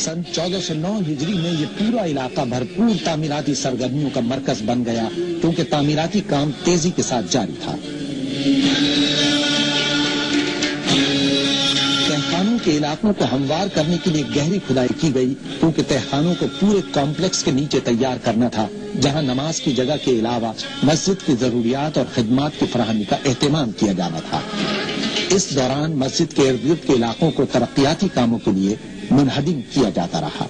सन 1409 हिजरी में ये पूरा इलाका भरपूर तामीराती सरगर्मियों का मरकज बन गया, क्योंकि तामीराती काम तेजी के साथ जारी था। तहखानों के इलाकों को हमवार करने के लिए गहरी खुदाई की गई, क्योंकि तहखानों को पूरे कॉम्प्लेक्स के नीचे तैयार करना था, जहां नमाज की जगह के अलावा मस्जिद की जरूरियात और खिदमात की फराहमी का एहतमाम किया जाना था। इस दौरान मस्जिद के इर्द गिर्द के इलाकों को तरक्याती कामों के लिए मुनहदिम किया जाता रहा।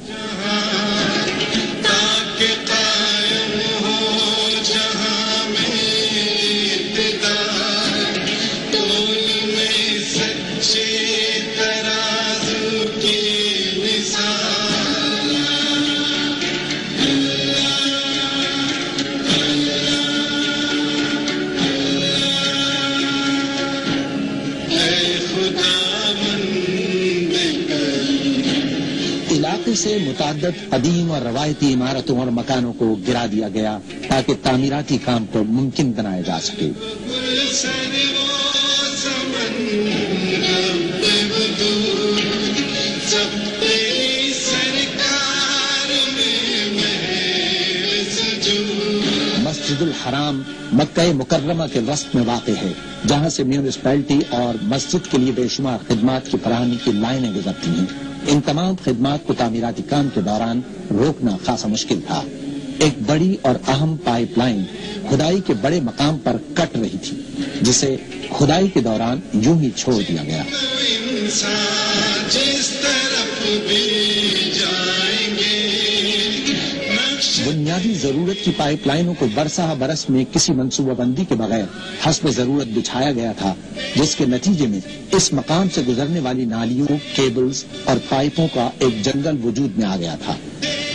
से मुताद्दद कदीम और रवायती इमारतों और मकानों को गिरा दिया गया, ताकि तामीराती काम को मुमकिन बनाया जा सके। मस्जिदुल हराम मक्का मुकर्रमा के वस्त में वाक़ है, जहां से म्यूनिसिपैलिटी और मस्जिद के लिए बेशुमार खिदमात की फराहमी की लाइनें गुजरती हैं। इन तमाम खिदमात को तामीराती काम के दौरान रोकना खासा मुश्किल था। एक बड़ी और अहम पाइपलाइन खुदाई के बड़े मकाम पर कट रही थी, जिसे खुदाई के दौरान यूं ही छोड़ दिया गया। बुनियादी जरूरत की पाइपलाइनों को बरसा बरस में किसी मंसूबाबंदी के बगैर हस्ब जरूरत बिछाया गया था, जिसके नतीजे में इस मकाम से गुजरने वाली नालियों, केबल्स और पाइपों का एक जंगल वजूद में आ गया था।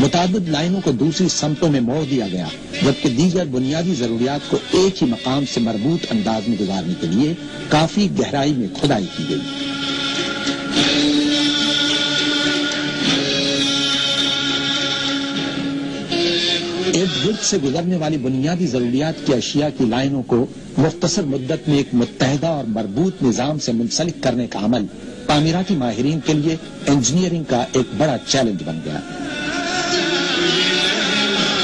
मुताबिद लाइनों को दूसरी समतों में मोड़ दिया गया, जबकि दीगर बुनियादी जरूरियात को एक ही मकाम से मरबूत अंदाज में गुजारने के लिए काफी गहराई में खुदाई की गई। इर्द गिर्द से गुजरने वाली बुनियादी जरूरियात की अशिया की लाइनों को मुख्तसर मुद्दत में एक मुत्तहदा और मरबूत निजाम से मुंसलिक करने का अमल तामीराती माहिरीन के लिए इंजीनियरिंग का एक बड़ा चैलेंज बन गया।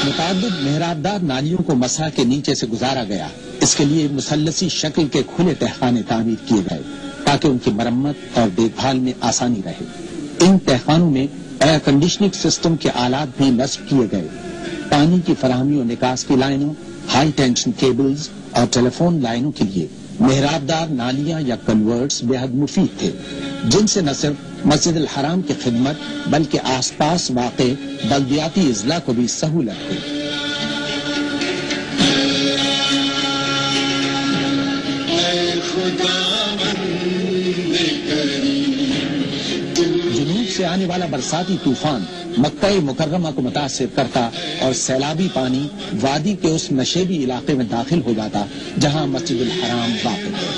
मुताद्दिद मेहराबदार नालियों को मसहा के नीचे से गुजारा गया। इसके लिए मुसल्लसी शक्ल के खुले तहखाने तामीर किए गए, ताकि उनकी मरम्मत और देखभाल में आसानी रहे। इन तहखानों में एयर कंडीशनिंग सिस्टम के आलात भी नस्ब किए गए। पानी की फराहमी और निकास की लाइनों, हाई टेंशन केबल्स और टेलीफोन लाइनों के लिए मेहराबदार नालियां या कन्वर्ट्स बेहद मुफीद थे, जिनसे न सिर्फ मस्जिद अल हराम की खिदमत बल्कि आसपास वाक़े बल्दियाती इजला को भी सहूलत हुई। जुनूब से आने वाला बरसाती तूफान मक्का मुकर्रमा को मुतासिर करता और सैलाबी पानी वादी के उस नशेबी इलाके में दाखिल हो जाता जहां मस्जिदुल हराम वाक़ है।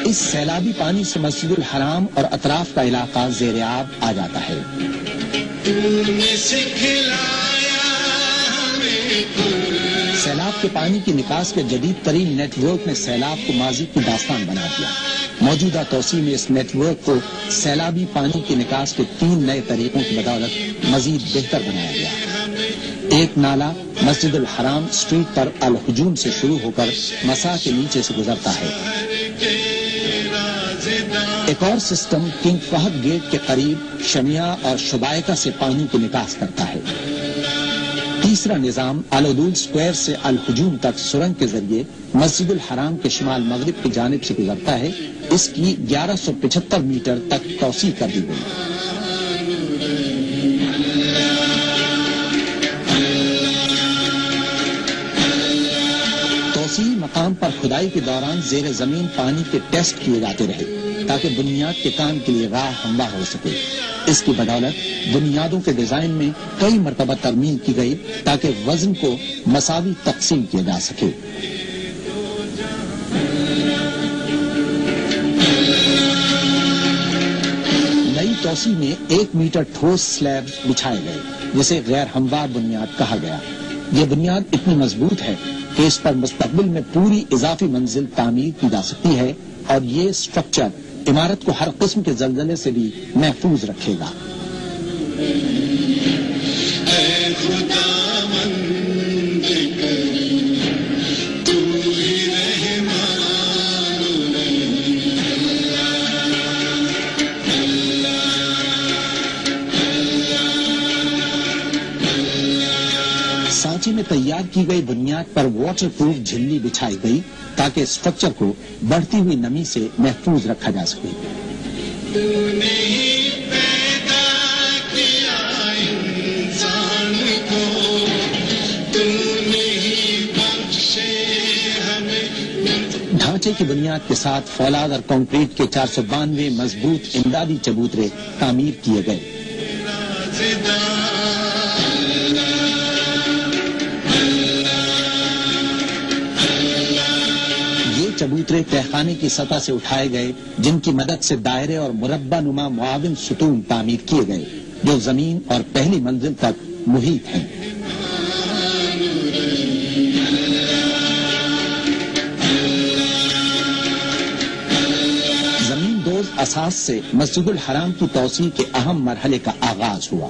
इस सैलाबी पानी से मस्जिदुल हराम और अतराफ का इलाका ज़ेर आब आ जाता है। सैलाब के पानी की निकास के जदीद तरीन नेटवर्क ने सैलाब को माजी की दास्तान बना दिया। मौजूदा तौसी में इस नेटवर्क को सैलाबी पानी की निकास के 3 नए तरीकों की बदौलत मजीद बेहतर बनाया गया। एक नाला मस्जिदुल हराम स्ट्रीट पर अल हुजूम से शुरू होकर मसा के नीचे से गुजरता है। एक और सिस्टम किंग फहद गेट के करीब शमिया और शुबायका से पानी की निकास करता है। तीसरा निजाम अल-उदूल स्क्वायर से अल हुजूम तक सुरंग के जरिए मस्जिदुल हराम के शिमाल मगरिब की जानिब से गुजरता है। इसकी 1175 मीटर तक तौसी कर दी गई। तौसी मकाम पर खुदाई के दौरान जेर जमीन पानी के टेस्ट किए जाते रहे, ताकि बुनियाद के काम के लिए राह हमवार हो सके। इसकी बदौलत बुनियादों के डिजाइन में कई मरतबा तरमीम की गई, ताकि वजन को मसावी तकसीम किया जा सके। नई तौसी में 1 मीटर ठोस स्लैब बिछाए गए, जिसे गैर हमवार बुनियाद कहा गया। ये बुनियाद इतनी मजबूत है कि इस पर मुस्तकबिल में पूरी इजाफी मंजिल तामीर की जा सकती है, اور یہ سٹرکچر عمارت کو ہر قسم کے زلزلے سے بھی محفوظ رکھے گا۔ سانچے میں تیار کی گئی بنیاد پر واٹر پروف جھلی بچھائی گئی تاکہ اسٹرکچر کو بڑھتی ہوئی نمی سے محفوظ رکھا جا سکے۔ ڈھانچے کی بنیاد کے ساتھ فولاد اور کنکریٹ کے 492 مضبوط امدادی چبوترے تعمیر کیے گئے۔ چبوترے تہخانے کی سطح سے اٹھائے گئے، جن کی مدد سے دائرے اور مربع نما معاون ستون تعمیر کیے گئے جو زمین اور پہلی منزل تک محیط ہیں۔ زمین دوز اساس سے مسجد الحرام کی توسیع کے اہم مرحلے کا آغاز ہوا۔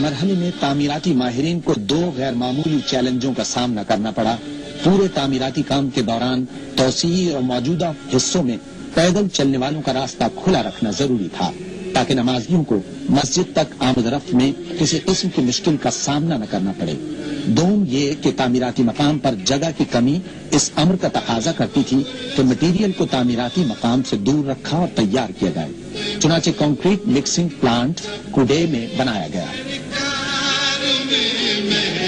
مرحلے میں تعمیراتی ماہرین کو 2 غیر معمولی چیلنجوں کا سامنا کرنا پڑا۔ پورے تعمیراتی کام کے دوران توسیع اور موجودہ حصوں میں پیدل چلنے والوں کا راستہ کھلا رکھنا ضروری تھا تاکہ نمازیوں کو مسجد تک آمد رفت میں کسی قسم کی مشکل کا سامنا نہ کرنا پڑے۔ دوم یہ کہ تعمیراتی مقام پر جگہ کی کمی اس امر کا تقاضا کرتی تھی کہ مٹیریل کو تعمیراتی مقام سے دور رکھا اور تیار کیا جائے۔ چنانچہ کنکریٹ مکسنگ پلانٹ کوڈے میں بنایا گیا۔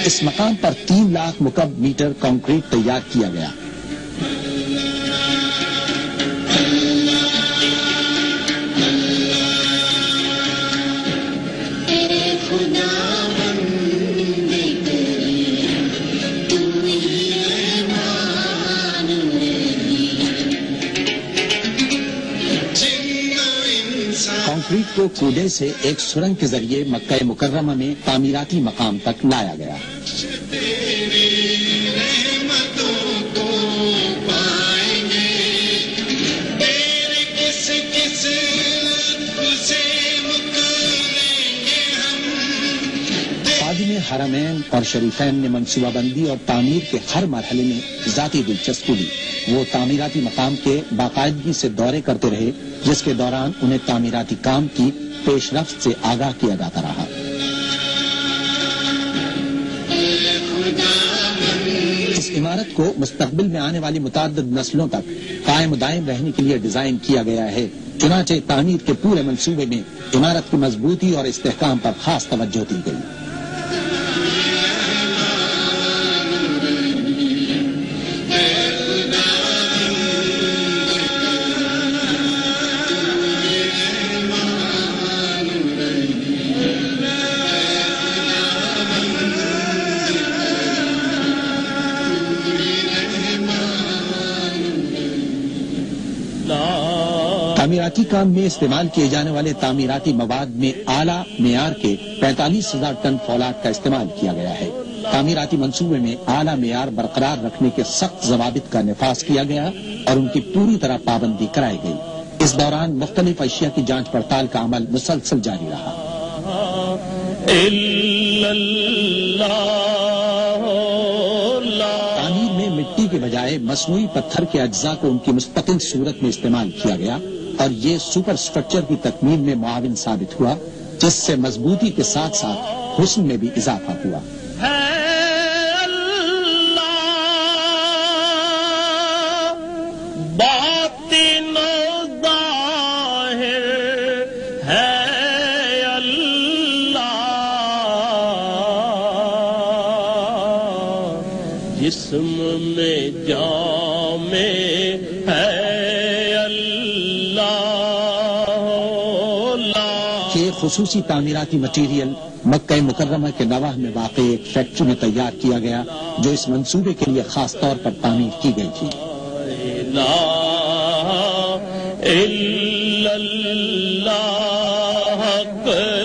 اس مقام پر 3 لاکھ مکعب میٹر کنکریٹ تیار کیا گیا۔ کنکریٹ کو کودے سے ایک سرنگ کے ذریعے مکہ مکرمہ میں تعمیراتی مقام تک لایا گیا۔ خادم حرمین اور شریفین نے منصوبہ بندی اور تعمیر کے ہر مرحلے میں ذاتی دلچسپی لی۔ وہ تعمیراتی مقام کے باقاعدگی سے دورے کرتے رہے، جس کے دوران انہیں تعمیراتی کام کی پیش رفت سے آگاہ کیا جاتا رہا۔ اس عمارت کو مستقبل میں آنے والی متعدد نسلوں تک قائم و دائم رہنے کے لیے ڈیزائن کیا گیا ہے۔ چنانچہ تعمیر کے پورے منصوبے میں عمارت کی مضبوطی اور استحکام پر خاص توجہ دی گئی۔ تعمیراتی کام میں استعمال کیے جانے والے تعمیراتی مواد میں اعلیٰ معیار کے 45,000 ٹن فولاد کا استعمال کیا گیا ہے۔ تعمیراتی منصوبے میں اعلیٰ معیار برقرار رکھنے کے سخت ضوابط کا نفاذ کیا گیا اور ان کی پوری طرح پابندی کرائی گئی۔ اس دوران مختلف اشیاء کی جانچ پڑتال کا عمل مسلسل جاری رہا۔ تعمیر میں مٹی کے بجائے مصنوعی پتھر کے اجزاء کو ان کی مستقل صورت میں استعمال کیا گیا اور یہ سپر سٹرکچر کی تکمیل میں معاون ثابت ہوا، جس سے مضبوطی کے ساتھ ساتھ حسن میں بھی اضافہ ہوا۔ جسم میں جام ہے اللہ، کہ خصوصی تعمیراتی مٹیریل مکہ مکرمہ کے نواح میں واقع ایک فیکٹری میں تیار کیا گیا جو اس منصوبے کے لیے خاص طور پر تعمیر کی گئی تھی۔ لا الہ الا اللہ